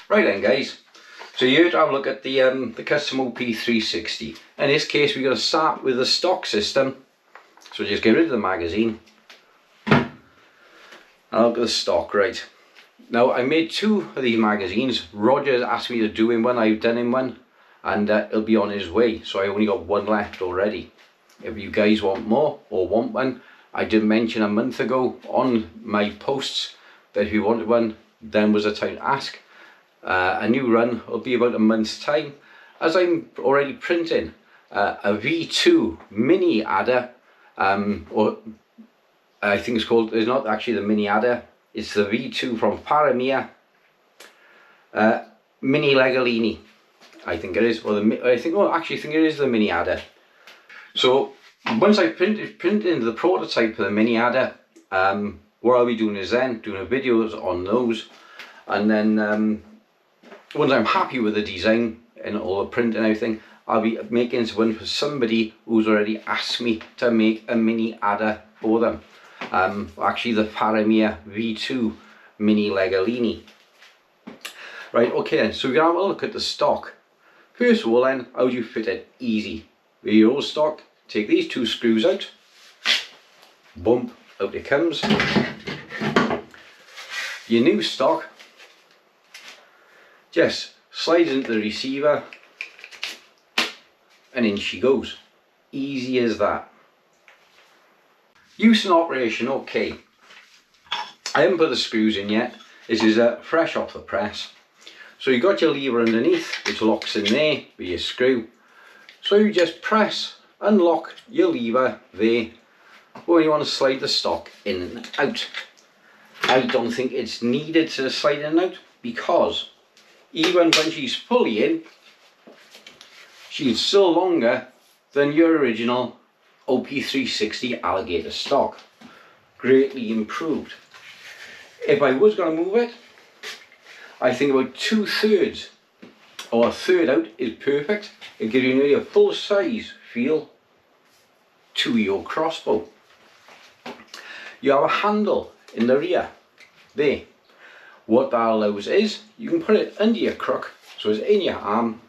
Right then guys, so you're to have a look at the custom OP360. In this case we're going to start with the stock system, so just get rid of the magazine and look at the stock. Right, now I made two of these magazines. Roger's asked me to do him one, I've done him one, and he'll be on his way, so I only got one left already. If you guys want more or want one, I did mention a month ago on my posts that if you wanted one, then was the time to ask. A new run will be about a month's time, as I'm already printing a V2 mini adder, or I think it's called, it's not actually the mini adder, it's the V2 from Paramia mini Legolini, I think it is, or I think it is the mini adder. So once I print into the prototype of the mini adder, what I'll be doing is then doing videos on those, and then once I'm happy with the design and all the print and everything, I'll be making one for somebody who's already asked me to make a mini adder for them. Actually the Paramia V2 mini Legolini. Right, okay then, so we're going to have a look at the stock. First of all then, how do you fit it? Easy. With your old stock, take these two screws out, bump, out it comes. Your new stock just slides into the receiver and in she goes. Easy as that. Use and operation, okay. I haven't put the screws in yet. This is fresh off the press. So you've got your lever underneath which locks in there with your screw. So you just press and lock your lever there when you want to slide the stock in and out. I don't think it's needed to slide in and out, because even when she's fully in, she's still longer than your original OP360 Alligator stock. Greatly improved. If I was going to move it, I think about 2/3 or a third out is perfect. It gives you nearly a full size feel to your crossbow. You have a handle in the rear there. What that allows is you can put it under your crook, so it's in your arm,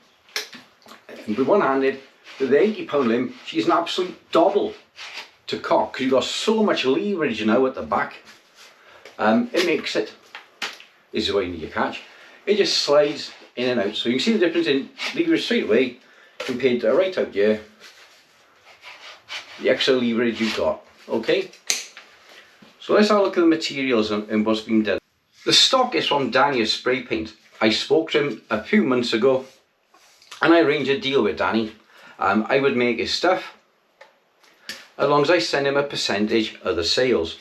and with one handed, with the 80-pound limb, she's an absolute doddle to cock because you've got so much leverage now at the back. It makes it, this is where you need your catch, it just slides in and out. So you can see the difference in leverage straight away compared to right out here, the extra leverage you've got. Okay, so let's have a look at the materials and what's been done. The stock is from Danny Spray Paint. I spoke to him a few months ago and I arranged a deal with Danny. I would make his stuff as long as I send him a percentage of the sales.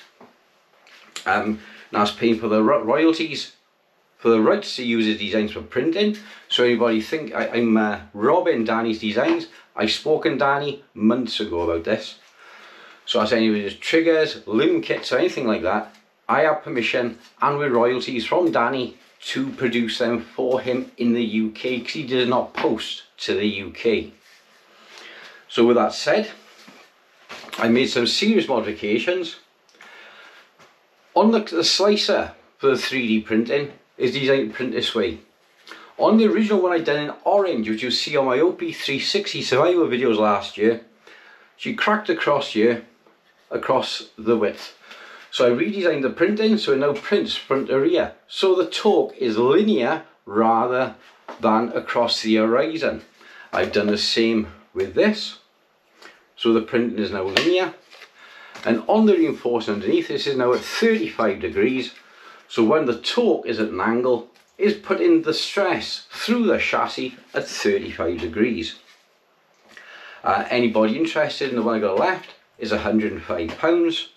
And I was paying for the royalties for the rights to use his designs for printing. So anybody think I'm robbing Danny's designs? I spoke to Danny months ago about this. So I said any of his triggers, limb kits or anything like that, I have permission and with royalties from Danny to produce them for him in the UK, because he does not post to the UK. So with that said, I made some serious modifications. On the slicer for the 3D printing is designed to print this way. On the original one I done in orange, which you see on my OP360 survival videos last year, she cracked across here, across the width. So I redesigned the printing so it now prints front to rear. So the torque is linear rather than across the horizon. I've done the same with this. So the printing is now linear. And on the reinforcement underneath, this is now at 35 degrees. So when the torque is at an angle, it's putting the stress through the chassis at 35 degrees. Anybody interested in the one I got left is £105.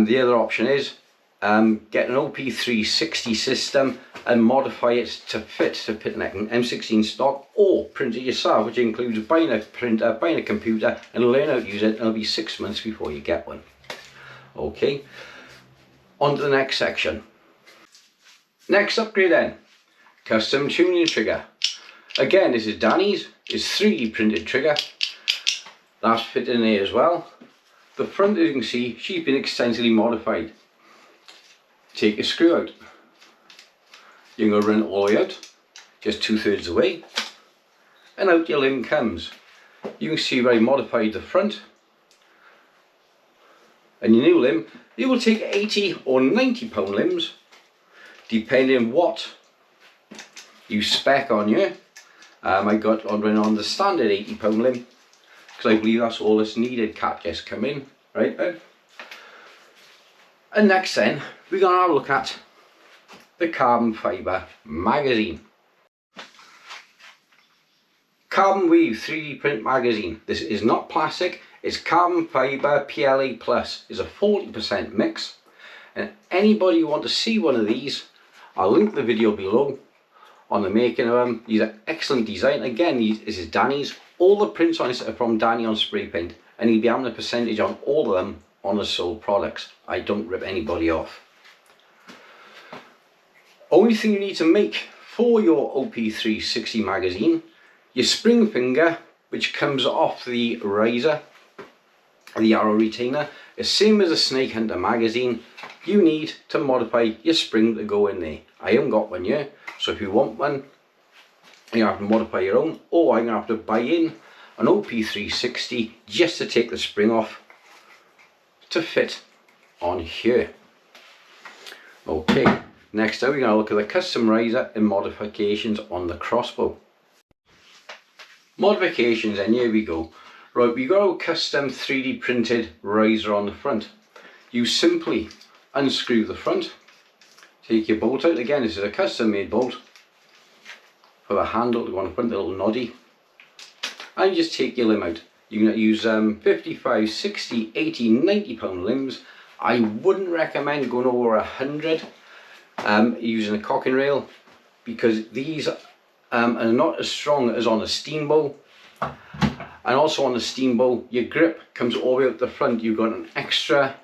The other option is get an OP360 system and modify it to fit an M16 stock, or print it yourself, which includes buying a printer, buying a computer and learn how to use it, and it'll be 6 months before you get one. Okay, on to the next section. Next upgrade then, custom tuning trigger. Again, this is Danny's, it's 3D printed trigger. That's fit in there as well. The front, as you can see, she's been extensively modified. Take a screw out. you're going to run it all the way out, just 2/3 the way, and out your limb comes. You can see where I modified the front, and your new limb, you will take 80 or 90 pound limbs, depending on what you spec on you. I got on running on the standard 80 pound limb, because I believe that's all that's needed. Cat just come in, right then. And next then, we're going to have a look at the carbon fibre magazine. Carbon weave 3D print magazine. This is not plastic, it's carbon fibre PLA plus. It's a 40% mix. And anybody who want to see one of these, I'll link the video below on the making of them. These are excellent design. Again, this is Danny's. All the prints on this are from Danny on spray paint, and he'll be having a percentage on all of them on his sold products. I don't rip anybody off. Only thing you need to make for your OP360 magazine, your spring finger, which comes off the riser, the arrow retainer, is same as a Snake Hunter magazine. You need to modify your spring to go in there. I haven't got one yet, so if you want one, you have to modify your own, or I'm going to have to buy in an OP360 just to take the spring off to fit on here. Okay, next up we're going to look at the custom riser and modifications on the Crossbow. Modifications, and here we go. Right, we got a custom 3D printed riser on the front. You simply unscrew the front, take your bolt out. Again, this is a custom made bolt for the handle to go on the front, the little noddy, and you just take your limb out. You can use 55, 60, 80, 90 pound limbs. I wouldn't recommend going over 100 using a cocking rail, because these are not as strong as on a steamboat. And also on the steamboat, your grip comes all the way up the front. You've got an extra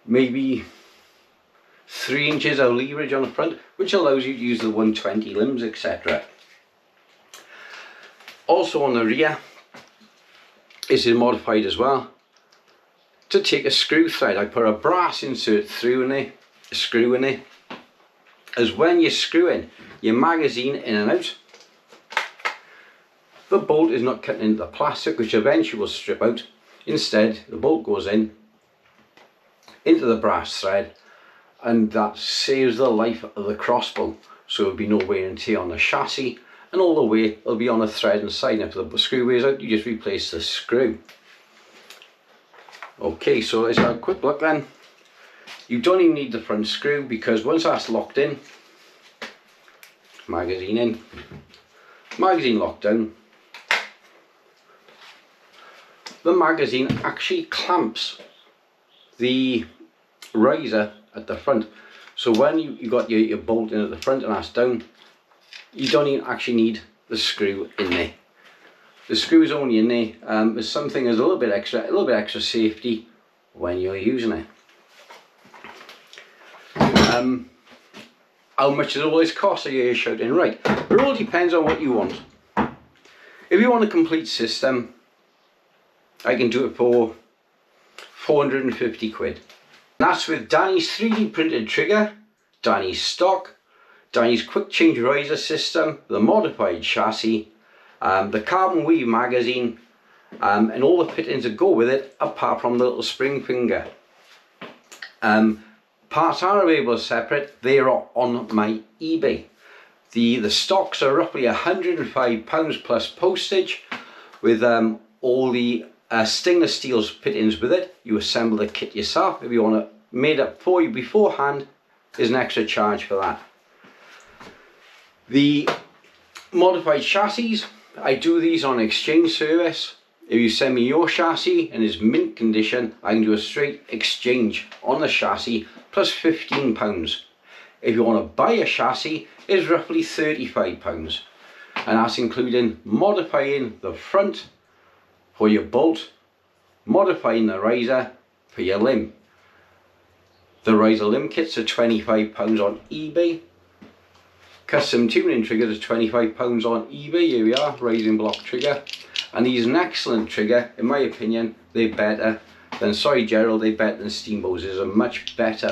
maybe 3 inches of leverage on the front, which allows you to use the 120 limbs, etc. Also on the rear, this is modified as well to take a screw thread. I put a brass insert through in there, a screw in there, as when you're screwing your magazine in and out, the bolt is not cutting into the plastic, which eventually will strip out. Instead, the bolt goes in into the brass thread, and that saves the life of the Crossbow. So there'll be no wear and tear on the chassis, and all the way it'll be on a thread inside. And if the screw wears out, you just replace the screw. Okay, so let's have a quick look then. You don't even need the front screw, because once that's locked in, magazine locked down, the magazine actually clamps the riser at the front. So when you got your bolt in at the front and that's down, you don't even actually need the screw in there. The screw is only in there as something as a little bit extra safety when you're using it. How much does all this cost? Are you shouting? Right, it all depends on what you want. If you want a complete system, I can do it for 450 quid. And that's with Danny's 3D printed trigger, Danny's stock, Danny's quick change riser system, the modified chassis, the carbon weave magazine, and all the fittings that go with it, apart from the little spring finger. Parts are available separate. They are on my eBay. The stocks are roughly £105 plus postage, with all the stainless steel fittings with it. You assemble the kit yourself. If you want it made up for you beforehand, there's an extra charge for that. The modified chassis, I do these on exchange service. If you send me your chassis and it's mint condition, I can do a straight exchange on the chassis plus £15. If you want to buy a chassis, it's roughly £35, and that's including modifying the front for your bolt, modifying the riser for your limb. The riser limb kits are £25 on eBay. Custom tuning triggers are £25 on eBay. Here we are, rising block trigger. And these are an excellent trigger. In my opinion, they're better than, sorry Gerald, they're better than Steamboats. There's a much better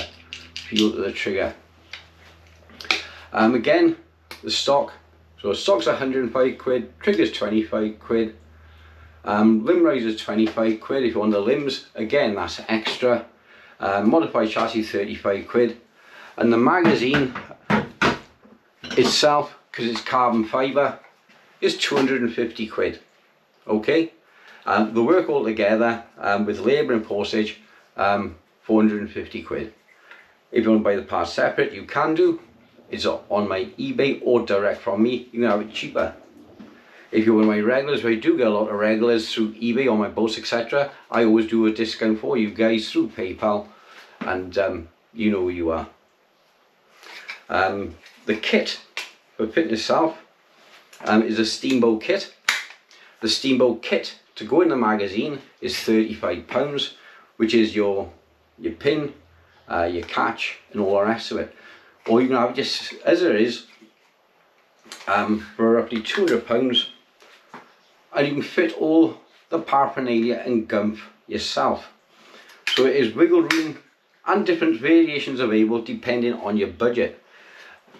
feel to the trigger. Again, the stock, so stock's 105 quid, trigger's 25 quid, limb riser's 25 quid if you want the limbs, again that's extra, modified chassis 35 quid, and the magazine itself, because it's carbon fibre, is 250 quid. Okay, the work all together with labour and postage, 450 quid. If you want to buy the parts separate, you can do. It's on my eBay or direct from me, you can have it cheaper. If you're one of my regulars, where I do get a lot of regulars through eBay on my boats, etc., I always do a discount for you guys through PayPal, and you know who you are. The kit for fitting itself is a steamboat kit. The steamboat kit to go in the magazine is £35, which is your pin, your catch, and all the rest of it. Or you can have it just as it is for roughly £200, and you can fit all the paraphernalia and gump yourself. So it is wiggle room and different variations available depending on your budget.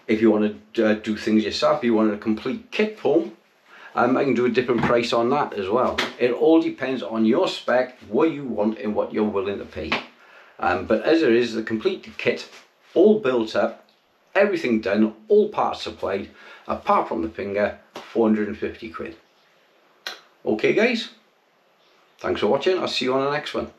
If you want to do things yourself, you want a complete kit form, I can do a different price on that as well. It all depends on your spec, what you want and what you're willing to pay. But as it is, the complete kit, all built up, everything done, all parts supplied, apart from the finger, 450 quid. Okay guys, thanks for watching, I'll see you on the next one.